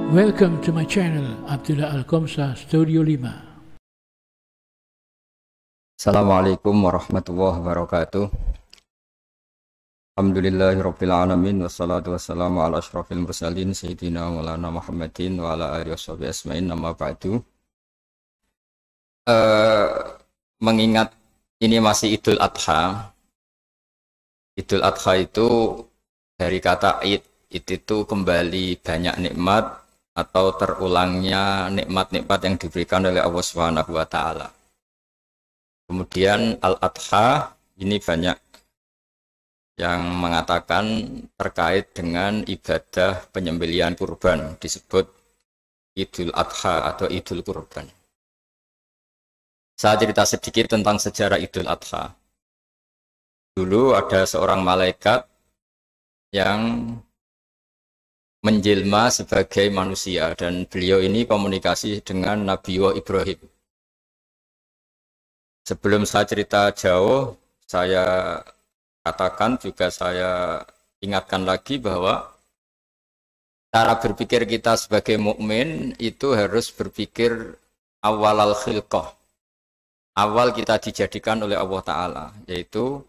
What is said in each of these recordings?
Welcome to my channel, Abdullah Al-Qamsa Studio 5. Assalamualaikum warahmatullahi wabarakatuh. Alhamdulillahirabbil alamin wassalatu wassalamu ala asyrofil mursalin sayyidina maulana Muhammadin wa ala alihi washabihi asma'in amma ba'du. Mengingat ini masih Idul Adha. Idul Adha itu dari kata id itu kembali banyak nikmat atau terulangnya nikmat-nikmat yang diberikan oleh Allah Subhanahu wa taala. Kemudian Al-Adha ini banyak yang mengatakan terkait dengan ibadah penyembelihan kurban, disebut Idul Adha atau Idul Kurban. Saya cerita sedikit tentang sejarah Idul Adha. Dulu ada seorang malaikat yang menjelma sebagai manusia dan beliau ini komunikasi dengan Nabi Ibrahim. Sebelum saya cerita jauh, saya katakan juga saya ingatkan lagi bahwa cara berpikir kita sebagai mukmin itu harus berpikir awal al-khilqah. Awal kita dijadikan oleh Allah Ta'ala, yaitu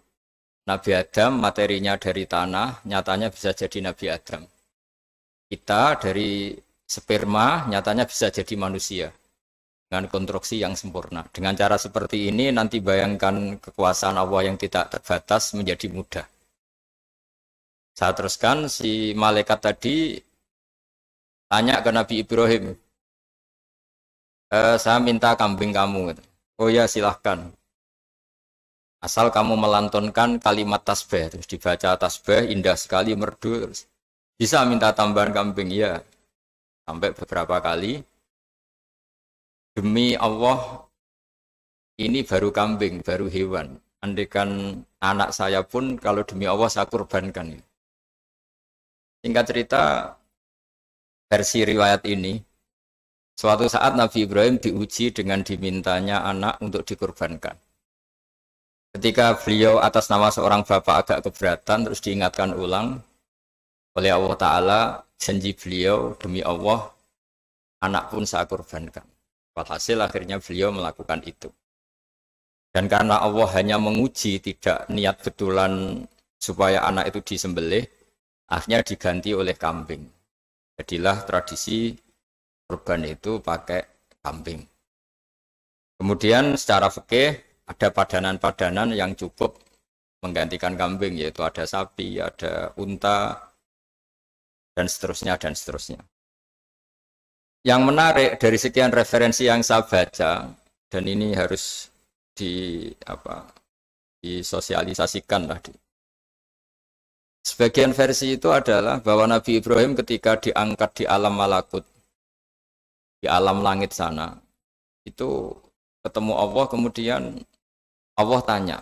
Nabi Adam materinya dari tanah, nyatanya bisa jadi Nabi Adam. Kita dari sperma, nyatanya bisa jadi manusia dengan konstruksi yang sempurna. Dengan cara seperti ini nanti bayangkan kekuasaan Allah yang tidak terbatas menjadi mudah. Saya teruskan, si malaikat tadi tanya ke Nabi Ibrahim, saya minta kambing kamu. Oh ya, silahkan. Asal kamu melantunkan kalimat tasbih, terus dibaca tasbih, indah sekali, merdu, terus bisa minta tambahan kambing, ya. Sampai beberapa kali. Demi Allah, ini baru kambing, baru hewan. Andaikan anak saya pun, kalau demi Allah saya kurbankan. Singkat cerita, versi riwayat ini, suatu saat Nabi Ibrahim diuji dengan dimintanya anak untuk dikurbankan. Ketika beliau atas nama seorang bapak agak keberatan, terus diingatkan ulang oleh Allah Ta'ala, janji beliau, demi Allah, anak pun saya kurbankan. Walhasil akhirnya beliau melakukan itu. Dan karena Allah hanya menguji, tidak niat betulan supaya anak itu disembelih, akhirnya diganti oleh kambing. Jadilah tradisi kurban itu pakai kambing. Kemudian secara fikih ada padanan-padanan yang cukup menggantikan kambing, yaitu ada sapi, ada unta, dan seterusnya, dan seterusnya. Yang menarik dari sekian referensi yang saya baca, dan ini harus disosialisasikan lah. Sebagian versi itu adalah bahwa Nabi Ibrahim ketika diangkat di alam malakut, di alam langit sana, itu ketemu Allah, kemudian Allah tanya,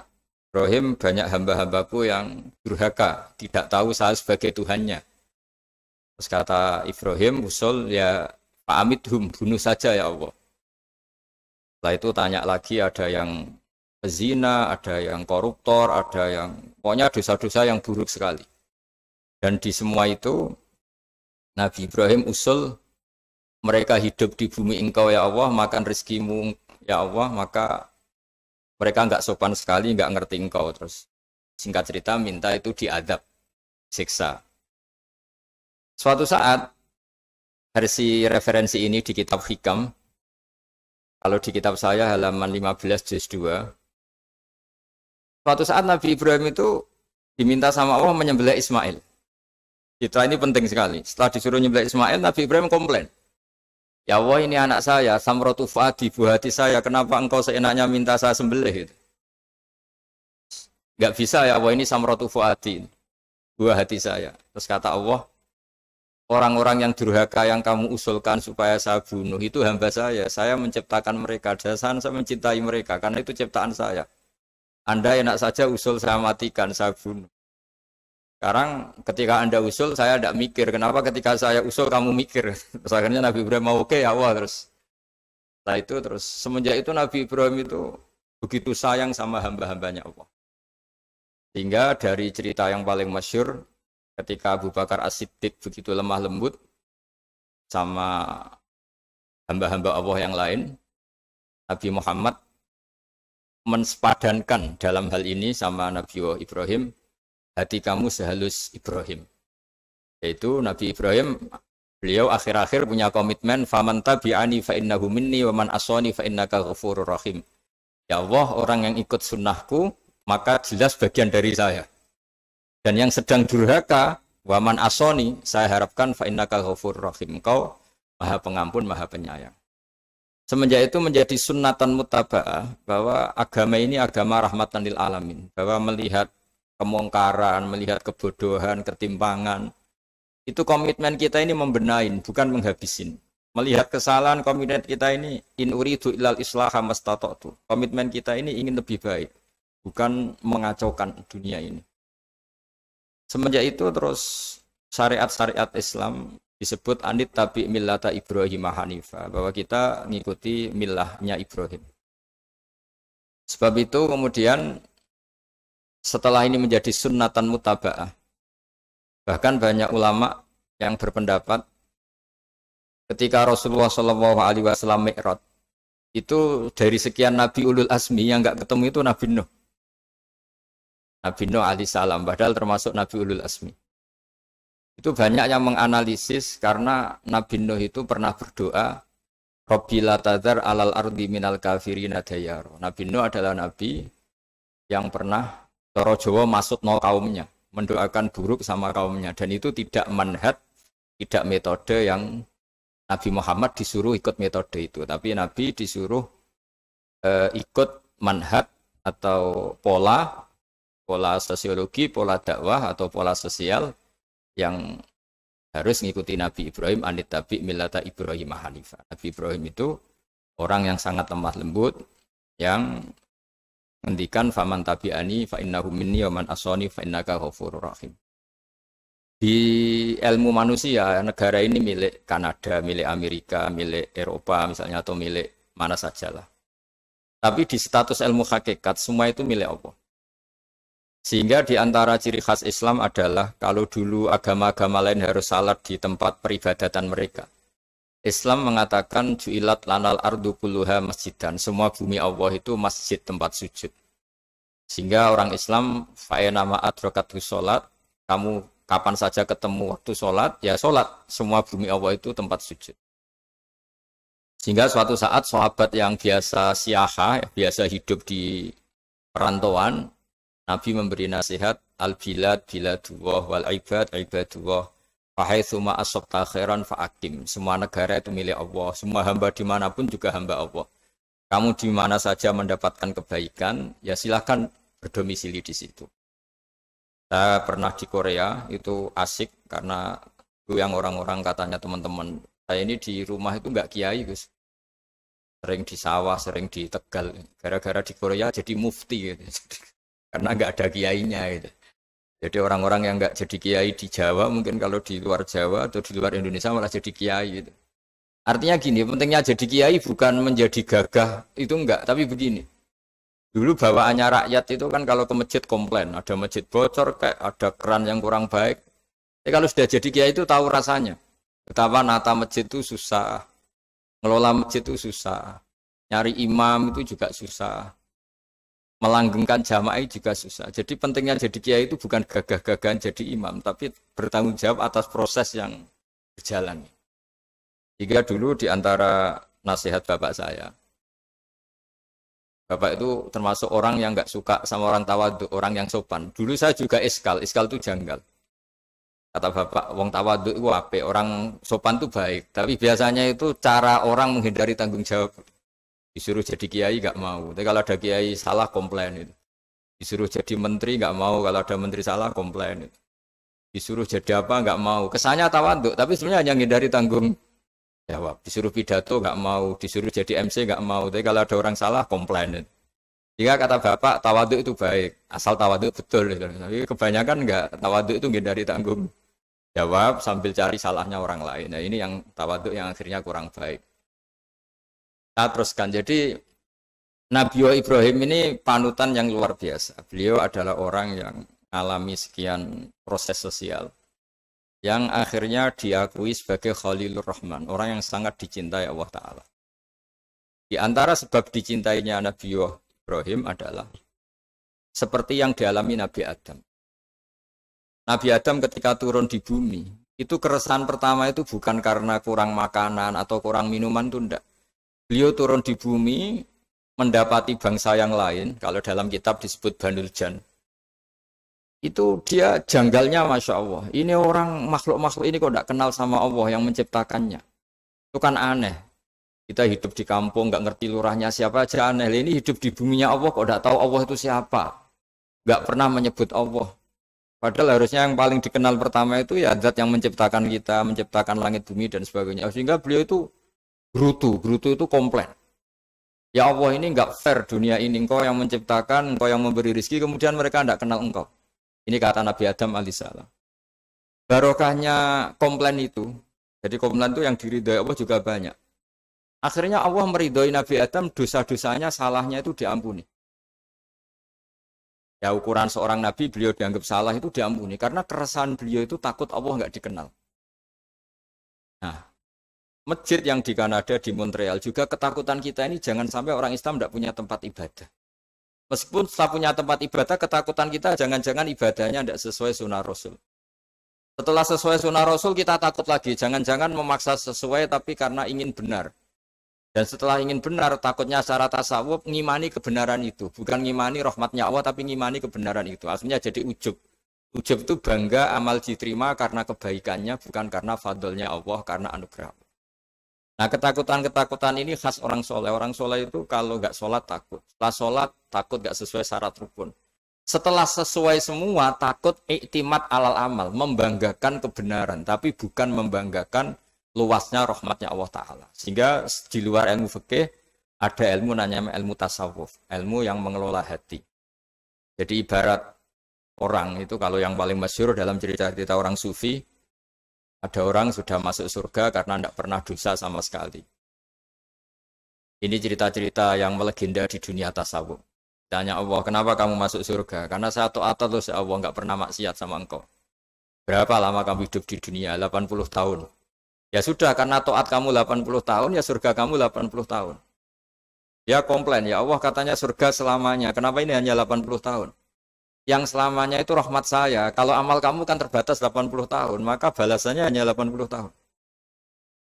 Ibrahim, banyak hamba-hambaku yang durhaka, tidak tahu saya sebagai Tuhannya. Terus kata Ibrahim, usul ya fa'amidhum, bunuh saja ya Allah. Setelah itu tanya lagi, ada yang pezina, ada yang koruptor, ada yang pokoknya dosa-dosa yang buruk sekali. Dan di semua itu Nabi Ibrahim usul, mereka hidup di bumi engkau ya Allah, makan rezekimu ya Allah, maka mereka enggak sopan sekali, enggak ngerti engkau. Terus singkat cerita minta itu diadab, siksa. Suatu saat, versi referensi ini di kitab Hikam, kalau di kitab saya halaman 15 juz 2, suatu saat Nabi Ibrahim itu diminta sama Allah menyembelih Ismail. Citra ini penting sekali. Setelah disuruh menyembelih Ismail, Nabi Ibrahim komplain. Ya Allah, ini anak saya, samratu fuadi, buah hati saya, kenapa engkau seenaknya minta saya sembelih? Enggak bisa ya Allah, ini samratu fuadi, buah hati saya. Terus kata Allah, orang-orang yang durhaka yang kamu usulkan supaya saya bunuh itu hamba saya menciptakan mereka, dan saya mencintai mereka, karena itu ciptaan saya. Anda enak saja usul saya matikan, saya bunuh. Sekarang ketika Anda usul, saya tidak mikir, kenapa ketika saya usul kamu mikir? Terus akhirnya Nabi Ibrahim mau oke ya Allah. Setelah itu semenjak itu Nabi Ibrahim itu begitu sayang sama hamba-hambanya Allah. Sehingga dari cerita yang paling masyhur, ketika Abu Bakar As-Siddiq begitu lemah lembut, sama hamba-hamba Allah yang lain, Nabi Muhammad mensepadankan dalam hal ini sama Nabi Ibrahim, hati kamu sehalus Ibrahim. Yaitu Nabi Ibrahim, beliau akhir-akhir punya komitmen, faman tabi'ani fa innahu minni wa man asani fa innaka ghafurur rahim. Ya Allah, orang yang ikut sunnahku maka jelas bagian dari saya. Dan yang sedang durhaka, wa man asani, saya harapkan fa innaka ghafurur rahim. Engkau Maha Pengampun, Maha Penyayang. Semenjak itu menjadi sunnatan mutaba'ah bahwa agama ini agama rahmatan lil alamin, bahwa melihat kemungkaran, melihat kebodohan, ketimpangan, itu komitmen kita ini membenahin, bukan menghabisin. Melihat kesalahan, komitmen kita ini in uridu ilal islaha mastata'tu. Komitmen kita ini ingin lebih baik, bukan mengacaukan dunia ini. Semenjak itu terus syariat-syariat Islam disebut anit tabi millata Ibrahim Hanifah, bahwa kita ngikuti millahnya Ibrahim. Sebab itu kemudian setelah ini menjadi sunnatan mutaba'ah, bahkan banyak ulama yang berpendapat ketika Rasulullah SAW mi'raj, itu dari sekian Nabi Ulul Azmi yang enggak ketemu itu Nabi Nuh. Nabi Nuh alaihissalam, padahal termasuk Nabi Ulul Azmi. Itu banyak yang menganalisis karena Nabi Nuh itu pernah berdoa, Rabbi la tadhar alal ardi minal kafirina dayaro. Nabi Nuh adalah Nabi yang pernah cara Jawa maksud no kaumnya, mendoakan buruk sama kaumnya. Dan itu tidak manhaj, tidak metode yang Nabi Muhammad disuruh ikut metode itu. Tapi Nabi disuruh ikut manhaj atau pola sosiologi, pola dakwah atau pola sosial yang harus mengikuti Nabi Ibrahim, anit tabi millata Ibrahim Hanifah. Nabi Ibrahim itu orang yang sangat lemah lembut, yang ngendikan faman tabi'ani fa innahu minni wa man asani fa innaka ghafurur rahim. Di ilmu manusia, negara ini milik Kanada, milik Amerika, milik Eropa misalnya, atau milik mana sajalah. Tapi di status ilmu hakikat, semua itu milik Allah. Sehingga di antara ciri khas Islam adalah kalau dulu agama-agama lain harus salat di tempat peribadatan mereka. Islam mengatakan ju'ilat lanal ardu kulluha masjidan. Semua bumi Allah itu masjid, tempat sujud. Sehingga orang Islam fa'ena ma'adrokatu sholat, kamu kapan saja ketemu waktu sholat, ya sholat. Semua bumi Allah itu tempat sujud. Sehingga suatu saat sahabat yang biasa siaha, biasa hidup di perantauan, Nabi memberi nasihat, al-bilad biladullah wal ibad ibadullah fahaitsu ma asabta khairan fa'akim. Semua negara itu milik Allah, semua hamba dimanapun juga hamba Allah. Kamu di mana saja mendapatkan kebaikan, ya silahkan berdomisili di situ. Saya pernah di Korea, itu asik karena itu yang orang-orang katanya teman-teman, saya ini di rumah itu enggak kiai, Gus. Sering di sawah, sering di Tegal. Gara-gara di Korea jadi mufti gitu. Karena nggak ada kiainya gitu. Jadi orang-orang yang nggak jadi kiai di Jawa, mungkin kalau di luar Jawa atau di luar Indonesia malah jadi kiai gitu. Artinya gini, pentingnya jadi kiai bukan menjadi gagah, itu enggak, tapi begini. Dulu bawaannya rakyat itu kan kalau ke masjid komplain, ada masjid bocor, kayak ada keran yang kurang baik. Tapi kalau sudah jadi kiai itu tahu rasanya. Betapa nata masjid itu susah, ngelola masjid itu susah, nyari imam itu juga susah. Melanggengkan jamaah juga susah. Jadi pentingnya jadi kiai itu bukan gagah-gagahan jadi imam, tapi bertanggung jawab atas proses yang berjalan. Jika dulu di antara nasihat bapak saya, bapak itu termasuk orang yang nggak suka sama orang tawadhu, orang yang sopan. Dulu saya juga iskal itu janggal. Kata bapak, wong tawadhu itu apik, orang sopan itu baik. Tapi biasanya itu cara orang menghindari tanggung jawab. Disuruh jadi kiai nggak mau, tapi kalau ada kiai salah komplain itu. Disuruh jadi menteri nggak mau, kalau ada menteri salah komplain itu. Disuruh jadi apa nggak mau, kesannya tawaduk, tapi sebenarnya hanya menghindari tanggung jawab. Disuruh pidato nggak mau, disuruh jadi MC nggak mau, tapi kalau ada orang salah komplain itu. Jika kata bapak tawaduk itu baik, asal tawaduk betul itu. Tapi kebanyakan nggak, tawaduk itu menghindari tanggung jawab sambil cari salahnya orang lain. Nah ini yang tawaduk yang akhirnya kurang baik. Nah, teruskan. Jadi Nabi Ibrahim ini panutan yang luar biasa. Beliau adalah orang yang alami sekian proses sosial yang akhirnya diakui sebagai Khalilur Rahman, orang yang sangat dicintai Allah Ta'ala. Di antara sebab dicintainya Nabi Ibrahim adalah seperti yang dialami Nabi Adam. Nabi Adam ketika turun di bumi, itu keresahan pertama itu bukan karena kurang makanan atau kurang minuman, itu enggak. Beliau turun di bumi, mendapati bangsa yang lain, kalau dalam kitab disebut Banul Jan. Itu dia janggalnya, Masya Allah. Ini orang makhluk-makhluk ini kok tidak kenal sama Allah yang menciptakannya. Itu kan aneh. Kita hidup di kampung, nggak ngerti lurahnya siapa aja aneh. Ini hidup di buminya Allah kok tidak tahu Allah itu siapa. Nggak pernah menyebut Allah. Padahal harusnya yang paling dikenal pertama itu ya zat yang menciptakan kita, menciptakan langit bumi dan sebagainya. Sehingga beliau itu gerutu itu komplain. Ya Allah, ini nggak fair dunia ini. Engkau yang menciptakan, engkau yang memberi rezeki, kemudian mereka tidak kenal engkau. Ini kata Nabi Adam alaihissalam. Barokahnya komplain itu, jadi komplain itu yang diridhoi Allah juga banyak. Akhirnya Allah meridhoi Nabi Adam, dosa-dosanya, salahnya itu diampuni. Ya ukuran seorang Nabi, beliau dianggap salah itu diampuni. Karena keresahan beliau itu takut Allah nggak dikenal. Nah, masjid yang di Kanada, di Montreal, juga ketakutan kita ini jangan sampai orang Islam tidak punya tempat ibadah. Meskipun setelah punya tempat ibadah, ketakutan kita jangan-jangan ibadahnya tidak sesuai sunnah Rasul. Setelah sesuai sunnah Rasul, kita takut lagi. Jangan-jangan memaksa sesuai tapi karena ingin benar. Dan setelah ingin benar, takutnya secara tasawuf ngimani kebenaran itu. Bukan ngimani rahmatnya Allah, tapi ngimani kebenaran itu. Akhirnya jadi ujub. Ujub itu bangga amal diterima karena kebaikannya, bukan karena fadlnya Allah, karena anugerah. Nah, ketakutan-ketakutan ini khas orang soleh. Orang soleh itu kalau nggak sholat takut. Setelah sholat takut nggak sesuai syarat rukun. Setelah sesuai semua takut iktimat alal amal. Membanggakan kebenaran. Tapi bukan membanggakan luasnya rahmatnya Allah Ta'ala. Sehingga di luar ilmu fikih ada ilmu namanya ilmu tasawuf. Ilmu yang mengelola hati. Jadi ibarat orang itu kalau yang paling masyhur dalam cerita-cerita orang sufi, ada orang sudah masuk surga karena tidak pernah dosa sama sekali. Ini cerita-cerita yang melegenda di dunia tasawuf. Tanya Allah, kenapa kamu masuk surga? Karena saya taat terus ya Allah, nggak pernah maksiat sama engkau. Berapa lama kamu hidup di dunia? 80 tahun. Ya sudah, karena taat kamu 80 tahun, ya surga kamu 80 tahun. Ya komplain, ya Allah katanya surga selamanya. Kenapa ini hanya 80 tahun? Yang selamanya itu rahmat saya. Kalau amal kamu kan terbatas 80 tahun, maka balasannya hanya 80 tahun.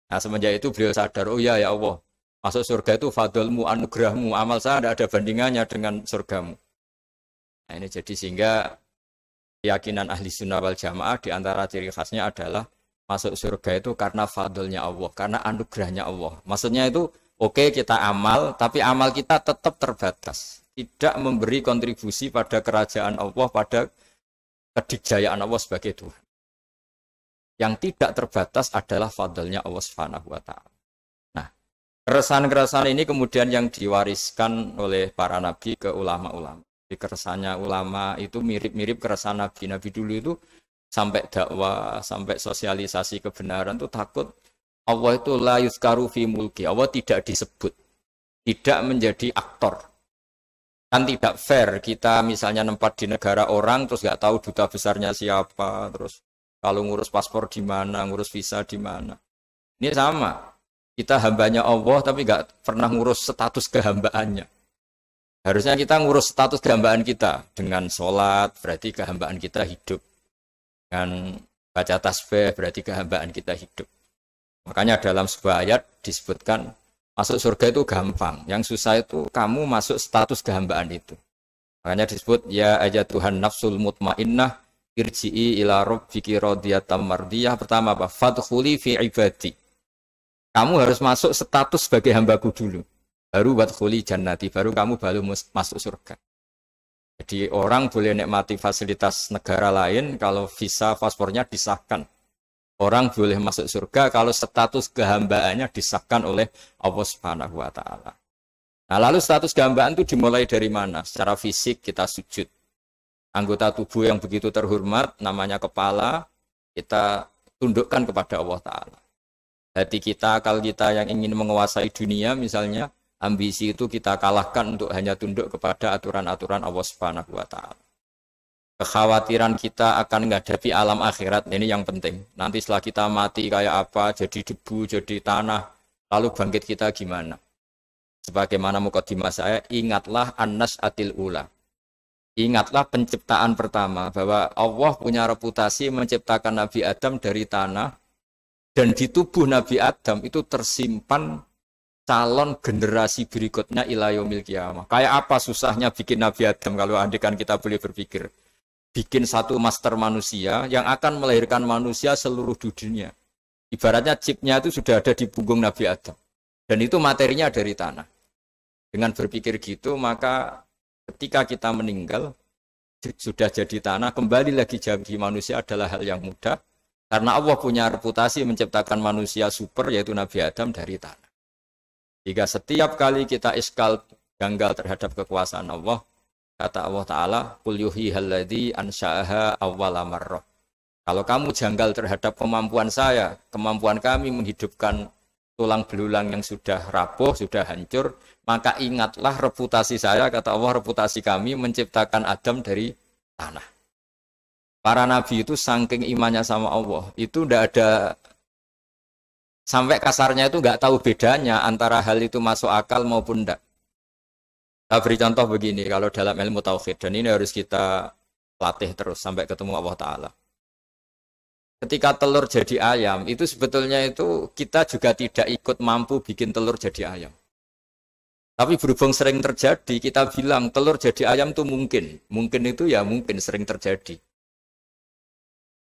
Nah, semenjak itu beliau sadar, oh ya Allah, masuk surga itu fadlmu, anugerahmu, amal saya tidak ada bandingannya dengan surgamu. Nah, ini jadi sehingga keyakinan ahli sunnah wal jamaah di antara ciri khasnya adalah masuk surga itu karena fadlnya Allah, karena anugerahnya Allah. Maksudnya itu, oke, kita amal, tapi amal kita tetap terbatas. Tidak memberi kontribusi pada kerajaan Allah, pada kedikjayaan Allah sebagai Tuhan. Yang tidak terbatas adalah fadlnya Allah Subhanahu wa Ta'ala. Nah, keresahan-keresahan ini kemudian yang diwariskan oleh para nabi ke ulama-ulama. Di keresahannya ulama itu mirip-mirip keresahan nabi. Nabi dulu itu sampai dakwah, sampai sosialisasi kebenaran itu takut Allah itu la yuzkaru fi mulki. Allah tidak disebut, tidak menjadi aktor. Kan tidak fair kita misalnya nempat di negara orang terus nggak tahu duta besarnya siapa, terus kalau ngurus paspor di mana, ngurus visa di mana. Ini sama, kita hambanya Allah tapi nggak pernah ngurus status kehambaannya. Harusnya kita ngurus status kehambaan kita dengan sholat, berarti kehambaan kita hidup. Dengan baca tasbih berarti kehambaan kita hidup. Makanya dalam sebuah ayat disebutkan masuk surga itu gampang, yang susah itu kamu masuk status kehambaan itu. Makanya disebut ya aja Tuhan nafsul mutmainnah irji'i ila rabbiki radiyatan mardiyah. Pertama apa? Fadkhuli fi ibadi. Kamu harus masuk status sebagai hambaku dulu. Baru wadkhuli jannati, baru kamu masuk surga. Jadi orang boleh nikmati fasilitas negara lain kalau visa paspornya disahkan. Orang boleh masuk surga kalau status kehambaannya disahkan oleh Allah Subhanahu wa Ta'ala. Nah, lalu status kehambaan itu dimulai dari mana? Secara fisik kita sujud. Anggota tubuh yang begitu terhormat, namanya kepala, kita tundukkan kepada Allah Ta'ala. Hati kita, akal kita yang ingin menguasai dunia, misalnya, ambisi itu kita kalahkan untuk hanya tunduk kepada aturan-aturan Allah Subhanahu wa Ta'ala. kekhawatiran kita akan menghadapi alam akhirat, ini yang penting. Nanti setelah kita mati kayak apa, jadi debu, jadi tanah, lalu bangkit kita gimana? Sebagaimana mukadimah saya, ingatlah an-nas'atil ula. Ingatlah penciptaan pertama, bahwa Allah punya reputasi menciptakan Nabi Adam dari tanah, dan di tubuh Nabi Adam itu tersimpan calon generasi berikutnya ila yaumil qiyamah. Kayak apa susahnya bikin Nabi Adam kalau andikan kita boleh berpikir. Bikin satu master manusia yang akan melahirkan manusia seluruh dunia. Ibaratnya chipnya itu sudah ada di punggung Nabi Adam. Dan itu materinya dari tanah. Dengan berpikir gitu, maka ketika kita meninggal, sudah jadi tanah, kembali lagi jadi manusia adalah hal yang mudah. Karena Allah punya reputasi menciptakan manusia super, yaitu Nabi Adam dari tanah. Jika setiap kali kita iskal janggal terhadap kekuasaan Allah, kata Allah Ta'ala, Qul yuhihal ladzi ansha'aha awwala marrah. Kalau kamu janggal terhadap kemampuan saya, kemampuan kami menghidupkan tulang belulang yang sudah rapuh, sudah hancur, maka ingatlah reputasi saya, kata Allah, reputasi kami menciptakan Adam dari tanah. Para nabi itu saking imannya sama Allah, itu tidak ada, sampai kasarnya itu nggak tahu bedanya antara hal itu masuk akal maupun tidak. Saya beri contoh begini, kalau dalam ilmu tauhid, dan ini harus kita latih terus sampai ketemu Allah Ta'ala. Ketika telur jadi ayam, itu sebetulnya itu kita juga tidak ikut mampu bikin telur jadi ayam. Tapi berhubung sering terjadi, kita bilang telur jadi ayam itu mungkin. Mungkin itu ya mungkin sering terjadi.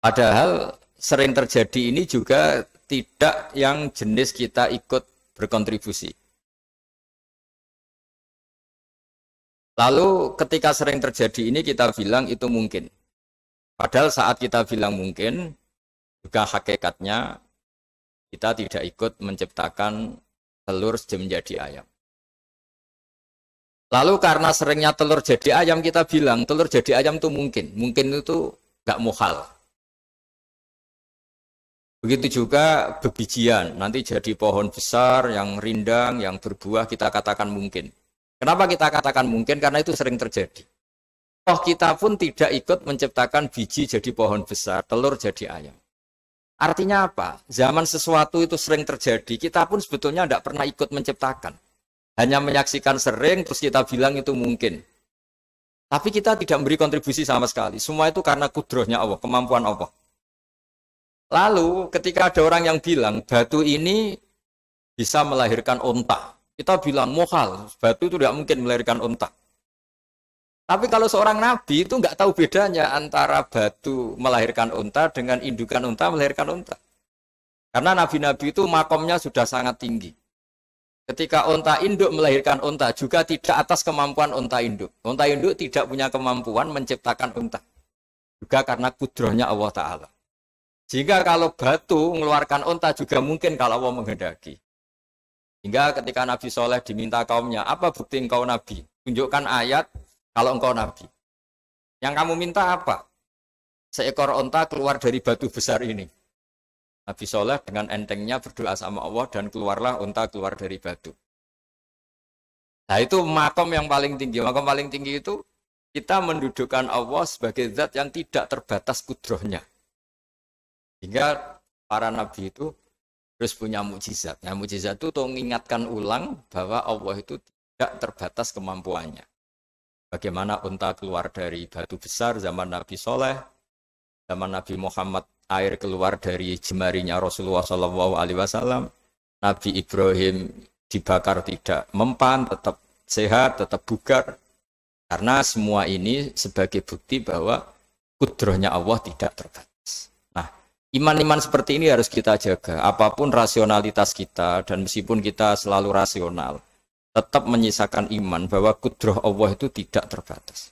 Padahal sering terjadi ini juga tidak yang jenis kita ikut berkontribusi. Lalu ketika sering terjadi ini kita bilang itu mungkin. Padahal saat kita bilang mungkin, juga hakikatnya kita tidak ikut menciptakan telur menjadi ayam. Lalu karena seringnya telur jadi ayam, kita bilang telur jadi ayam itu mungkin. Mungkin itu nggak muhal. Begitu juga bebijian, nanti jadi pohon besar yang rindang, yang berbuah, kita katakan mungkin. Kenapa kita katakan mungkin? Karena itu sering terjadi. Toh kita pun tidak ikut menciptakan biji jadi pohon besar, telur jadi ayam. Artinya apa? Zaman sesuatu itu sering terjadi, kita pun sebetulnya tidak pernah ikut menciptakan. Hanya menyaksikan sering, terus kita bilang itu mungkin. Tapi kita tidak memberi kontribusi sama sekali. Semua itu karena kudrohnya Allah, kemampuan Allah. Lalu ketika ada orang yang bilang batu ini bisa melahirkan unta, kita bilang muhal, batu itu tidak mungkin melahirkan unta. Tapi kalau seorang nabi itu nggak tahu bedanya antara batu melahirkan unta dengan indukan unta melahirkan unta. Karena nabi-nabi itu makomnya sudah sangat tinggi. Ketika unta induk melahirkan unta juga tidak atas kemampuan unta induk. Unta induk tidak punya kemampuan menciptakan unta. Juga karena kudrohnya Allah Ta'ala. Sehingga kalau batu mengeluarkan unta juga mungkin kalau Allah menghendaki. Hingga ketika Nabi Soleh diminta kaumnya, apa bukti engkau Nabi? Tunjukkan ayat kalau engkau Nabi. Yang kamu minta apa? Seekor unta keluar dari batu besar ini. Nabi Soleh dengan entengnya berdoa sama Allah dan keluarlah unta keluar dari batu. Nah itu makom yang paling tinggi. Makom paling tinggi itu kita mendudukkan Allah sebagai zat yang tidak terbatas kudrohnya. Sehingga para nabi itu terus punya mukjizat. Nah, mukjizat itu untuk mengingatkan ulang bahwa Allah itu tidak terbatas kemampuannya. Bagaimana unta keluar dari batu besar zaman Nabi Soleh, zaman Nabi Muhammad air keluar dari jemarinya Rasulullah SAW, Nabi Ibrahim dibakar tidak mempan, tetap sehat, tetap bugar. Karena semua ini sebagai bukti bahwa kudrohnya Allah tidak terbatas. Iman-iman seperti ini harus kita jaga. Apapun rasionalitas kita, dan meskipun kita selalu rasional, tetap menyisakan iman bahwa kudroh Allah itu tidak terbatas.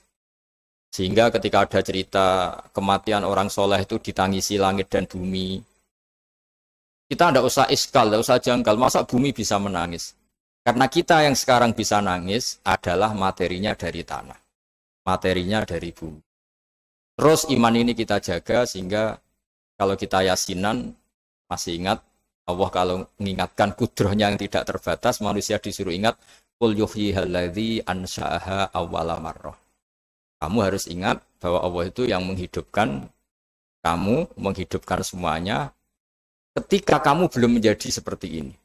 Sehingga ketika ada cerita kematian orang soleh itu ditangisi langit dan bumi, kita tidak usah iskal, tidak usah janggal. Masa bumi bisa menangis? Karena kita yang sekarang bisa nangis adalah materinya dari tanah. Materinya dari bumi. Terus iman ini kita jaga sehingga kalau kita yasinan, masih ingat, Allah kalau mengingatkan kudrohnya yang tidak terbatas, manusia disuruh ingat, Qul yuhyihal ladzi ansha'aha awwala marrah. Kamu harus ingat bahwa Allah itu yang menghidupkan kamu, menghidupkan semuanya ketika kamu belum menjadi seperti ini.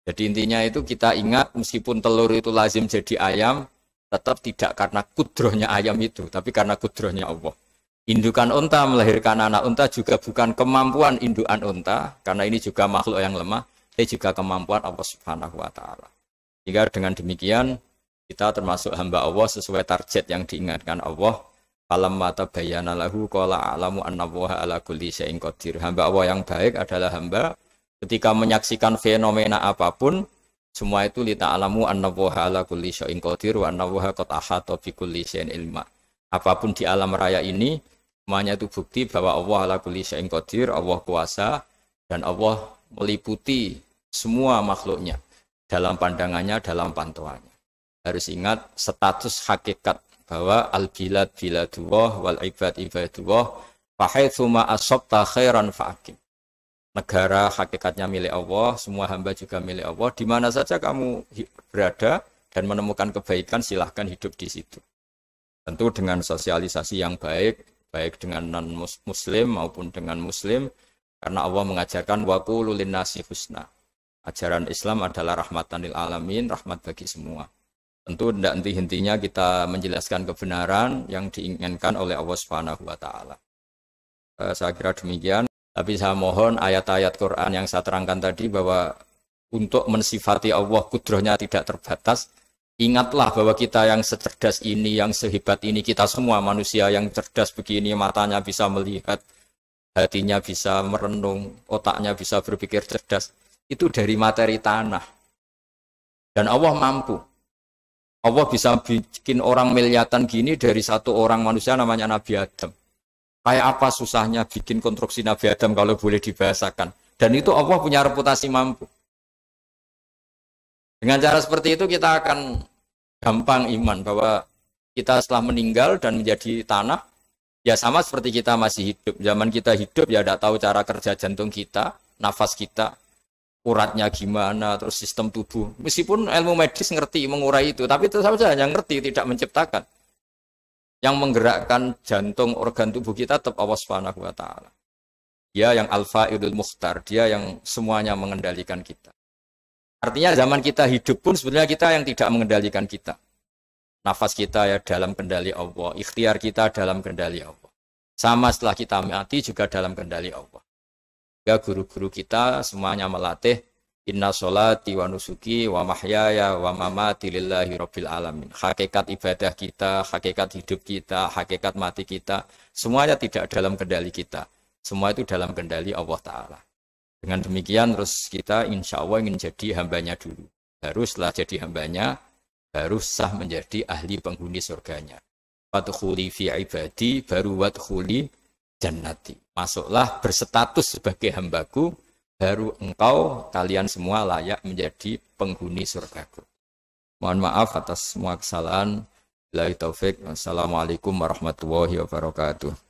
Jadi intinya itu kita ingat meskipun telur itu lazim jadi ayam, tetap tidak karena kudrohnya ayam itu, tapi karena kudrohnya Allah. Indukan unta melahirkan anak unta juga bukan kemampuan indukan unta, karena ini juga makhluk yang lemah, tapi juga kemampuan Allah Subhanahu wa Ta'ala. Jika dengan demikian kita termasuk hamba Allah sesuai target yang diingatkan Allah. Falamma tabayyana lahu qala a'lamu annallaha ala kulli syai'in qadir. Hamba Allah yang baik adalah hamba ketika menyaksikan fenomena apapun, semua itu li ta'lamu annallaha ala kulli syai'in qadir wa annallaha qad ahata bi kulli syai'in ilma. Apapun di alam raya ini, semuanya itu bukti bahwa Allah ala kulli syai'in qadir, Allah kuasa dan Allah meliputi semua makhluknya dalam pandangannya, dalam pantauannya. Harus ingat status hakikat bahwa al-bilad biladullah wal ibad ibadullah fa haitsu ma asabta khairan fa'aqim. Negara hakikatnya milik Allah, semua hamba juga milik Allah. Di mana saja kamu berada dan menemukan kebaikan, silahkan hidup di situ. Tentu dengan sosialisasi yang baik, baik dengan non-muslim maupun dengan muslim, karena Allah mengajarkan wa qulu linnasi husna. Ajaran Islam adalah rahmatan lil alamin, rahmat bagi semua. Tentu tidak henti-hentinya kita menjelaskan kebenaran yang diinginkan oleh Allah Subhanahu wa Ta'ala. Saya kira demikian. Tapi saya mohon ayat-ayat Quran yang saya terangkan tadi bahwa untuk mensifati Allah kudrohnya tidak terbatas. Ingatlah bahwa kita yang secerdas ini, yang sehebat ini, kita semua manusia yang cerdas begini, matanya bisa melihat, hatinya bisa merenung, otaknya bisa berpikir cerdas. Itu dari materi tanah. Dan Allah mampu. Allah bisa bikin orang miliatan gini dari satu orang manusia namanya Nabi Adam. Kayak apa susahnya bikin konstruksi Nabi Adam kalau boleh dibahasakan. Dan itu Allah punya reputasi mampu. Dengan cara seperti itu kita akan gampang iman bahwa kita setelah meninggal dan menjadi tanah, ya sama seperti kita masih hidup. Zaman kita hidup ya tidak tahu cara kerja jantung kita, nafas kita, uratnya gimana, terus sistem tubuh. Meskipun ilmu medis ngerti mengurai itu, tapi tetap saja yang ngerti, tidak menciptakan. Yang menggerakkan jantung, organ tubuh kita tetap Allah Subhanahu wa Ta'ala. Dia yang Al-Fa'idul Mukhtar, dia yang semuanya mengendalikan kita. Artinya zaman kita hidup pun sebenarnya kita yang tidak mengendalikan kita. Nafas kita ya dalam kendali Allah, ikhtiar kita dalam kendali Allah. Sama setelah kita mati juga dalam kendali Allah. Ya guru-guru kita semuanya melatih inna sholati wa nusuki wa mahyaya wa mamati lillahi rabbil alamin. Hakikat ibadah kita, hakikat hidup kita, hakikat mati kita, semuanya tidak dalam kendali kita. Semua itu dalam kendali Allah Ta'ala. Dengan demikian terus kita insya Allah ingin jadi hambanya dulu. Baru setelah jadi hambanya, baru sah menjadi ahli penghuni surganya. Wadkhuli fi ibadi, baru wadkhuli jannati. Masuklah berstatus sebagai hambaku, baru engkau, kalian semua layak menjadi penghuni surgaku. Mohon maaf atas semua kesalahan. Billahi taufik. Wassalamualaikum warahmatullahi wabarakatuh.